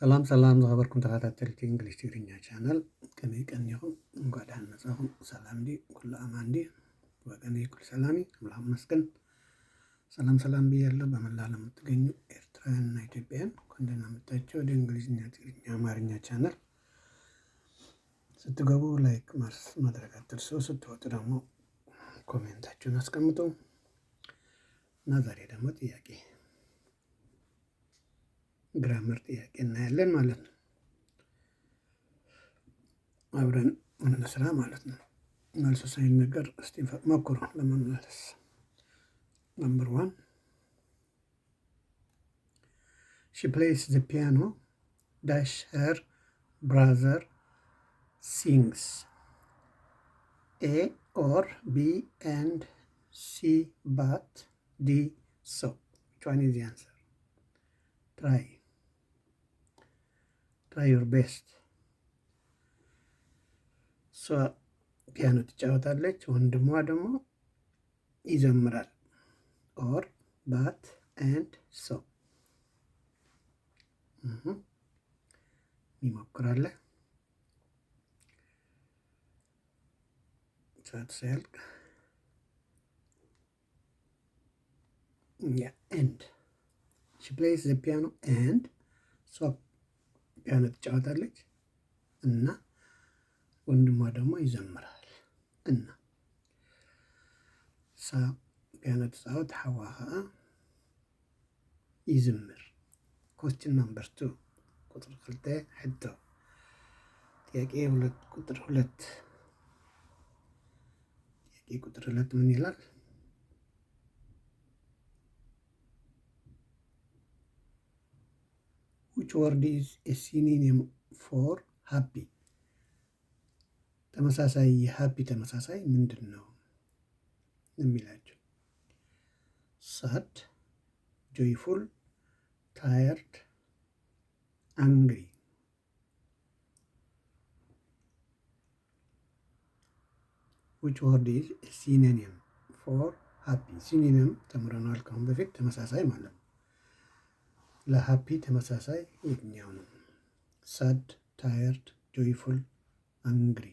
ሰላም ሰላም ዝኸበርኩም ተኸታተልቲ እንግሊሽ ትግርኛ ቻናል ከመይ ቀኒኹም እንኳዕ ደሓን መጻኹም ሰላም ዲ ኩሉ ኣማን ዲ ወገነይ ኩሉ ሰላም አምላክ ይመስገን። ሰላም ብያለሁ። በመላ ዓለም የምትገኙ ኤርትራውያንና ኢትዮጵያውያን እንኳን ደህና መጣችሁ ወደ እንግሊዝኛ ትግርኛ አማርኛ ቻናል። ስትገቡ ላይክ ማድረግ አትርሱ። ስትወጡ ደግሞ ኮሜንታችሁን አስቀምጡ እና ዛሬ ደግሞ ጥያቄ ግራመር ጥያቄ እናያለን ማለት ነው። አብረን እንስራ ማለት ነው። መልሱ ሳይነገር እስቲ ሞክሩ ለመመለስ። ነምበር 1 She plays the piano dash her brother sings. A or B and C but D so. Which one is the answer? Try your best. እሷ ፒያኖ ትጫወታለች፣ ወንድሟ ደግሞ ይዘምራል። ኦር ባት ኤንድ ሶ ይሞክራለ። ሰዓት ሲያልቅ ኤንድ ሺ ፕሌይስ ዘ ፒያኖ ኤንድ እሷ ፒያኖ ትጫወታለች እና ወንድሟ ደግሞ ይዘምራል እና እሳ ፒያኖ ትፃወት ሓዋ ከዓ ይዝምር። ኮስችን ነምበር 2 ቁጥር 2 ሕቶ ጥያቄ ቁጥር 2 ምን ይላል? Which word is a synonym for happy? ተመሳሳይ የሃፒ ተመሳሳይ ምንድን ነው የሚላቸው? ሳድ፣ ጆይፉል፣ ታየርድ፣ አንግሪ። which word is a synonym for happy? ሲኖኒም ተምረናል ከአሁን በፊት ተመሳሳይ ማለት ነው። ለሃፒ ተመሳሳይ የትኛው ነው? ሳድ፣ ታየርድ፣ ጆይፉል፣ አንግሪ።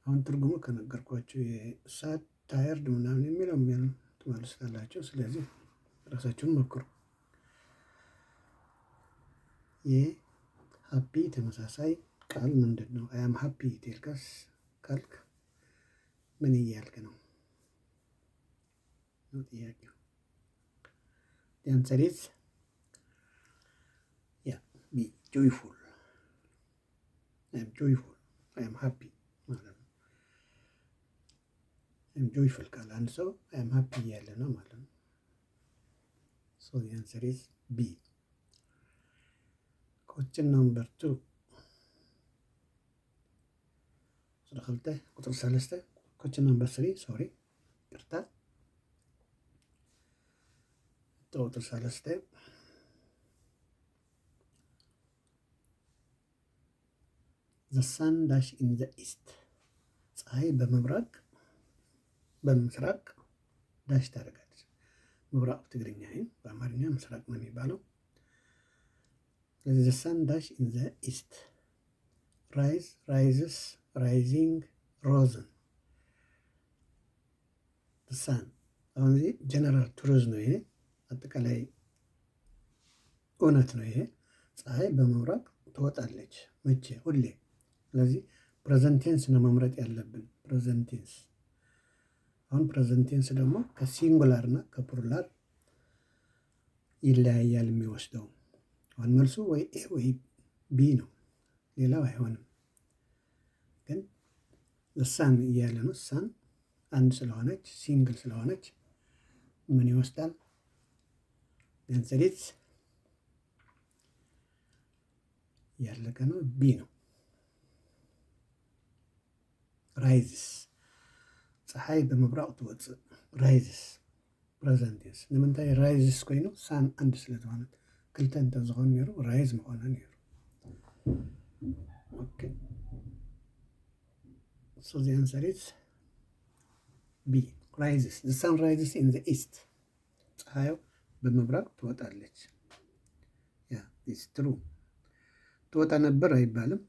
አሁን ትርጉሙ ከነገርኳችሁ የሳድ ታየርድ ምናምን የሚለው ትመልሳላችሁ። ስለዚህ ራሳችሁን ሞክሩ። የሃፒ ተመሳሳይ ቃል ምንድን ነው? አይ አም ሃፒ ቴልከስ ካልክ ምን እያልክ ነው ጥያቄው። The answer is B, joyful. I am joyful. I am happy ማለት ነው። I am joyful ካለ አንድ ሰው I am happy እያለ ነው ማለት ነው። So the answer is B. Question number 2 ቁጥር 3 Question number 3 sorry ይቅርታ ቁጥር 3 The sun dash in the east. ፀሐይ በምስራቅ ዳሽ ታደርጋለች። ምብራቅ ትግርኛ በአማርኛ ምስራቅ ነው የሚባለው። ስለዚህ the sun dash in the east. rise, rises, rising, risen. the sun አሁን እዚህ ጀነራል ቱሩዝ ነው። ይሄ አጠቃላይ እውነት ነው። ይሄ ፀሐይ በምብራቅ ትወጣለች። መቼ? ሁሌ። ስለዚህ ፕሬዘንት ቴንስ ነው መምረጥ ያለብን። ፕሬዘንት ቴንስ። አሁን ፕሬዘንት ቴንስ ደግሞ ከሲንጉላር እና ከፕሉራል ይለያያል የሚወስደው። አሁን መልሱ ወይ ኤ ወይ ቢ ነው፣ ሌላው አይሆንም። ግን ሳን እያለ ነው። ሳን አንድ ስለሆነች ሲንግል ስለሆነች ምን ይወስዳል? ገንዘሪት ያለቀ ነው። ቢ ነው። ራይዝስ ፀሐይ በምብራቅ ትወፅእ። ራይዝስ ፕሬዘንት ቴንስ ንምንታይ ራይዝስ ኮይኑ ሳን አንድ ስለዝኾነ ክልተ እንተዝኾን ነይሩ ራይዝ ምኾነ ነይሩ። ኦኬ ሶ the answer is B. rises. The sun rises in the east. ፀሐዩ በምብራቅ ትወጣለች። ያ ኢትስ ትሩ። ትወጣ ነበር አይባልም።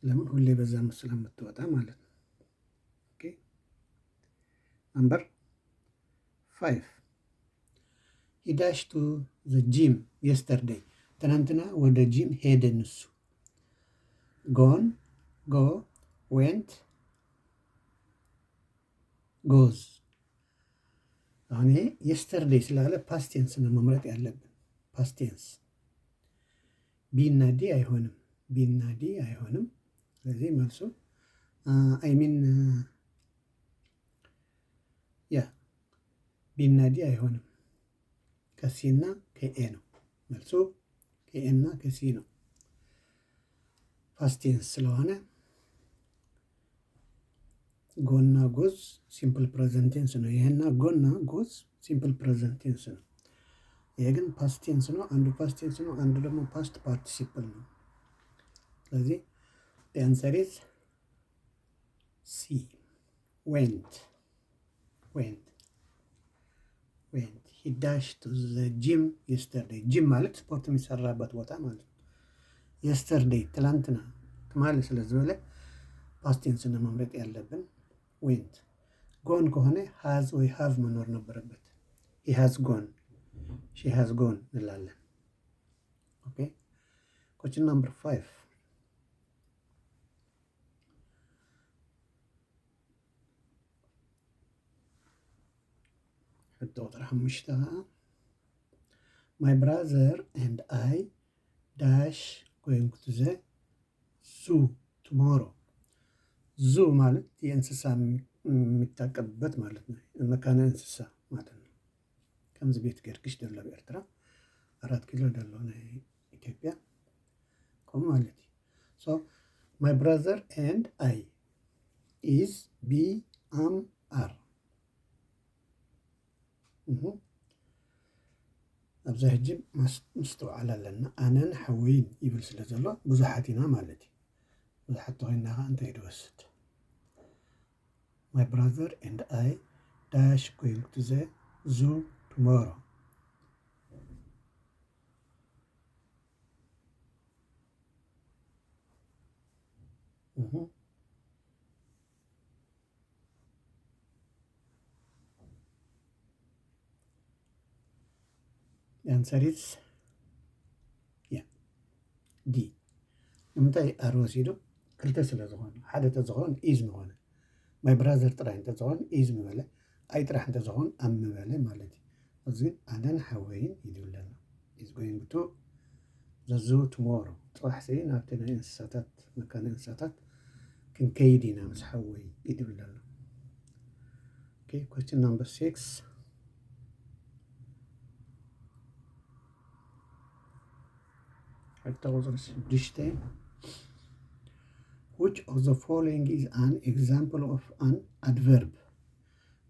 ለምን? ሁሌ በዛ ስለምትወጣ ማለት ነው። ኦኬ ነምበር 5 ሂ ዳሽ ቱ ዘ ጂም የስተርዴይ ትናንትና ወደ ጂም ሄደን እሱ ጎን ጎ ዌንት ጎዝ። አሁን ይሄ የስተርዴይ ስላለ ፓስቴንስ ነው መምረጥ ያለብን። ፓስቴንስ ቢ እና ዲ አይሆንም። ቢ እና ዲ አይሆንም። ስለዚህ መልሱ አይሚን ያ ቢ እና ዲ አይሆንም። ከሲ እና ከኤ ነው መልሱ። ከኤ እና ከሲ ነው ፓስቴንስ ስለሆነ ጎና ጎዝ ሲምፕል ፕሬዘንት ቴንስ ነው። ይሄና ጎና ጎዝ ሲምፕል ፕሬዘንት ቴንስ ነው። ይሄ ግን ፓስት ቴንስ ነው። አንዱ ፓስት ቴንስ ነው፣ አንዱ ደግሞ ፓስት ፓርቲሲፕል ነው። ስለዚህ the answer is C went he dashed to the gym yesterday። ጂም ማለት ስፖርት የሚሰራበት ቦታ ማለት ነው። yesterday ትላንትና ማለት ስለዚህ በለ ፓስት ቴንስ ነው መምረጥ ያለብን። ዌንት ጎን ከሆነ ሃዝ ወይ ሃቭ መኖር ነበረበት። he has gone she has gone እንላለን። ኦኬ question number 5 الدكتور حمشتها my brother and I dash going to the zoo tomorrow። ዙ ማለት የእንስሳ የሚታቀብበት ማለት ነው። መካነ እንስሳ ማለት ነው። ከምዚ ቤት ገርግሽ ደሎ ኤርትራ 4 ኪሎ ደሎ ናይ ኢትዮጵያ ከምኡ ማለት እዩ። ሶ my brother and I is B am are ኣብዛ ሕጂ ምስትውዓል ኣለና ኣነን ሓወይን ይብል ስለ ዘሎ ብዙሓት ኢና ማለት እዩ። ብዙሓት ተኮይንና ከዓ እንታይ ድወስድ my brother and I dash going to the zoo tomorrow። The answer is ዲ። ንምንታይ ኣር ወሲዱ? ክልተ ስለ ዝኾነ ሓደ ተዝኾን ኢዝ ምኾነ ማይ ብራዘር ጥራይ እንተዝኾን ኢዝ ምበለ ኣይ ጥራሕ እንተዝኾን ኣብ ምበለ ማለት እዩ። እዚ ግን ኣነን ሓወይን ይድብለና ኢዝ ጎይንግ ቱ ዘ ዙ ቱሞሮ ፅባሕ ሲ ናብቲ ናይ እንስሳታት መካነ እንስሳታት ክንከይድ ኢና ምስ ሓወይ ይድብለና። ኦኬ question number 6 which of the following is an example of an adverb?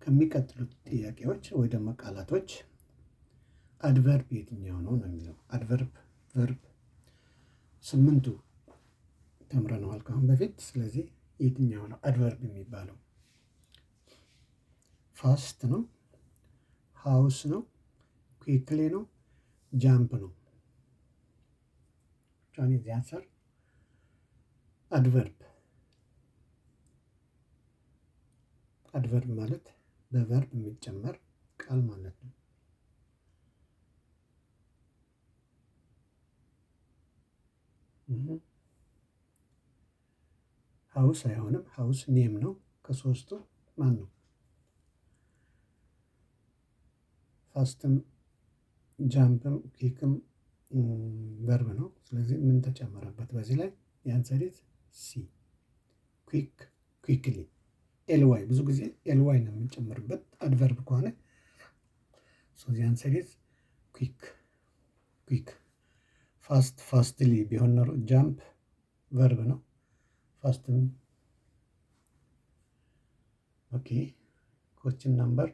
ከሚቀጥሉት ጥያቄዎች ወይ ደግሞ ቃላቶች አድቨርብ የትኛው ነው ነው የሚለው። አድቨርብ ቨርብ 8ቱ ተምረነዋል ከአሁን በፊት። ስለዚህ የትኛው ነው አድቨርብ የሚባለው? ፋስት ነው፣ ሃውስ ነው፣ ኩዊክሊ ነው፣ ጃምፕ ነው። ጆኒ ዚ አንሰር አድቨርብ። አድቨርብ ማለት በቨርብ የሚጨመር ቃል ማለት ነው። ሃውስ አይሆንም። ሃውስ ኔም ነው። ከሶስቱ ማን ነው? ፋስትም ጃምፕም ኩዊክም ቨርብ ነው። ስለዚህ ምን ተጨመረበት በዚህ ላይ? የአንሰር ኢዝ ሲ ኩዊክ፣ ኩዊክሊ። ኤልዋይ ብዙ ጊዜ ኤልዋይ ነው የምንጨምርበት አድቨርብ ከሆነ። ሶ ዚ አንሰር ኢዝ ኩዊክ፣ ኩዊክ። ፋስት፣ ፋስትሊ ቢሆን ኖሮ ጃምፕ ቨርብ ነው። ፋስትም ኦኬ። ኮችን ናምበር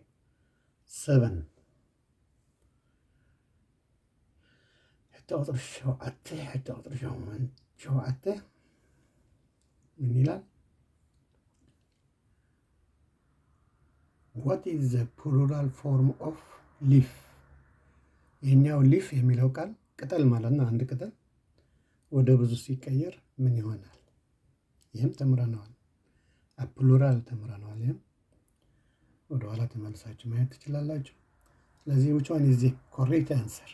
7 ሕቶ ቁጥሪ 7 ምን ይላል? What is the plural form of leaf? ይህኛው ሊፍ የሚለው ቃል ቅጠል ማለት ነው። አንድ ቅጠል ወደ ብዙ ሲቀየር ምን ይሆናል? ይህም ተምረነዋል። ፕሉራል ተምረነዋል። ይህም ወደኋላ ተመልሳችሁ ማየት ትችላላችሁ። ስለዚህ which one is the correct answer?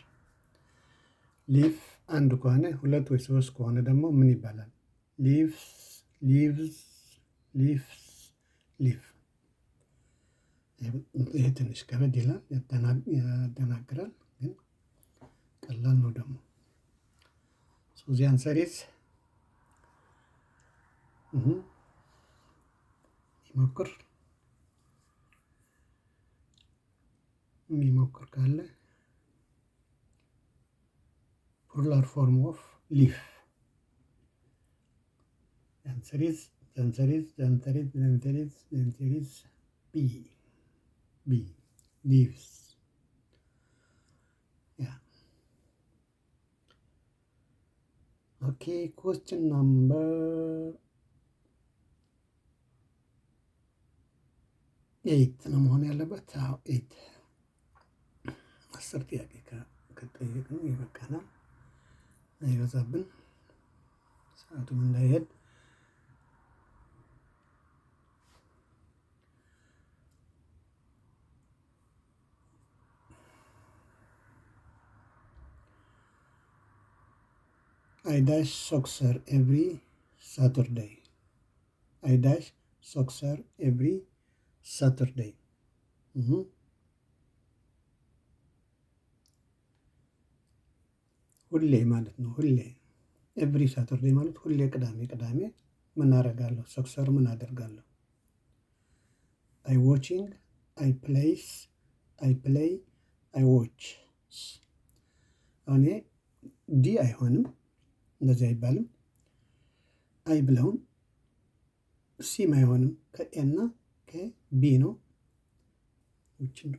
ሊፍ አንድ ከሆነ ሁለት ወይ ሶስት ከሆነ ደግሞ ምን ይባላል? ሊቭስ ሊቭስ ሊፍስ ሊፍ። ይሄ ትንሽ ከበድ ይላል፣ ያደናግራል፣ ግን ቀላል ነው ደግሞ። So the answer is የሚሞክር ካለ plural form of leaf. The answer is B. Leaves. Yeah. Okay, question number 8 ነው መሆን ያለበት። 8 10 ጥያቄ ከጠየቅን ይበቃናል፣ አይበዛብን፣ ሰዓቱም እንዳይሄድ። I dash soccer every Saturday. I dash soccer every Saturday. ሁሌ ማለት ነው። ሁሌ ኤቭሪ ሳተርዴይ ማለት ሁሌ ቅዳሜ ቅዳሜ ምን አደርጋለሁ? ሶክሰር ምን አደርጋለሁ? አይ ዋቺንግ፣ አይ ፕሌይስ፣ አይ ፕሌይ፣ አይ ዋች። አሁን ዲ አይሆንም፣ እንደዚህ አይባልም። አይ ብለውን ሲም አይሆንም፣ ከኤና ከቢ ነው።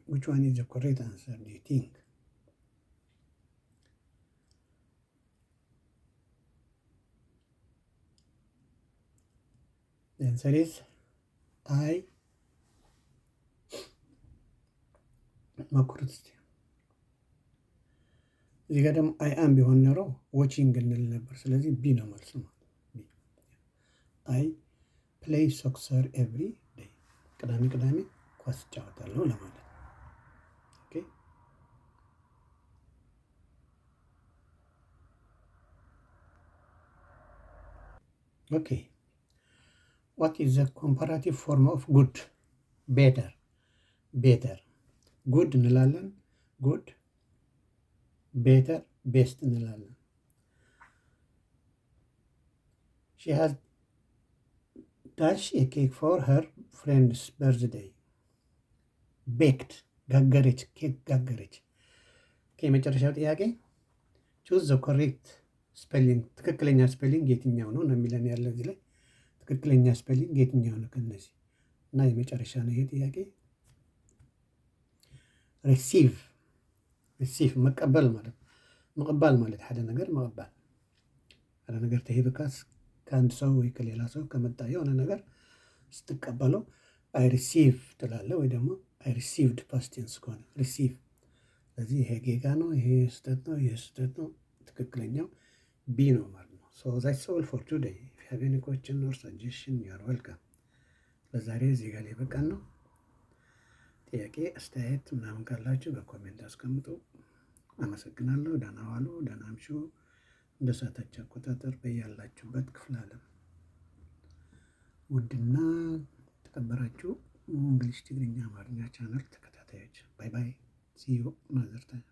which one is the correct answer, do you think? The answer is I. መኩርት እስቲ እዚህ ጋር ደግሞ አይ አም ቢሆን ኖሮ ዋቺንግ እንል ነበር። ስለዚህ ቢ ነው መልሱ ማለት ነው። አይ ፕሌይ ሶክሰር ኤቭሪ ዴይ፣ ቅዳሜ ቅዳሜ ኳስ እጫወታለሁ ለማለት ነው። ኦኬ ኦኬ what is the comparative form of good? better better good እንላለን፣ good better best እንላለን። she has dash a cake for her friend's birthday. baked ጋገረች፣ ኬክ ጋገረች። የመጨረሻው ጥያቄ choose the correct spelling፣ ትክክለኛ ስፔሊንግ የትኛው ነው ነው የሚለን ያለ እዚህ ላይ። ትክክለኛ ስፔሊንግ የትኛው ነው ከነዚህ? እና የመጨረሻ ነው ይሄ ጥያቄ። ሪሲቭ ሪሲቭ መቀበል ማለት መቀባል ማለት ሓደ ነገር መቀባል፣ ሓደ ነገር ተሂብካስ ከአንድ ሰው ወይ ከሌላ ሰው ከመጣ የሆነ ነገር ስትቀበለው አይ ሪሲቭ ትላለህ፣ ወይ ደግሞ አይ ሪሲቭድ ፓስት ቴንስ ከሆነ ሪሲቭ። ስለዚህ ይሄ ጌጋ ነው፣ ይሄ ስህተት ነው፣ ይሄ ስህተት ነው። ትክክለኛው ቢ ነው ማለት ነው። ሶ ዛትስ ኦል ፎር ቱዴይ። ኢፍ ዩ ሃቭ ኤኒ ኩዌስችን ኦር ሰጀሽን ዩ አር ዌልካም። ለዛሬ እዚህ ጋር ሊበቃን ነው። ጥያቄ አስተያየት ምናምን ካላችሁ በኮሜንት አስቀምጡ። አመሰግናለሁ። ደህና ዋሉ፣ ደህና አምሹ። እንደ ሰዓታችሁ አቆጣጠር በያላችሁበት ክፍለ ዓለም ውድና ተከበራችሁ እንግሊሽ፣ ትግርኛ፣ አማርኛ ቻናል ተከታታዮች ባይ ባይ። ሲ ዩ አናዘር ታይም።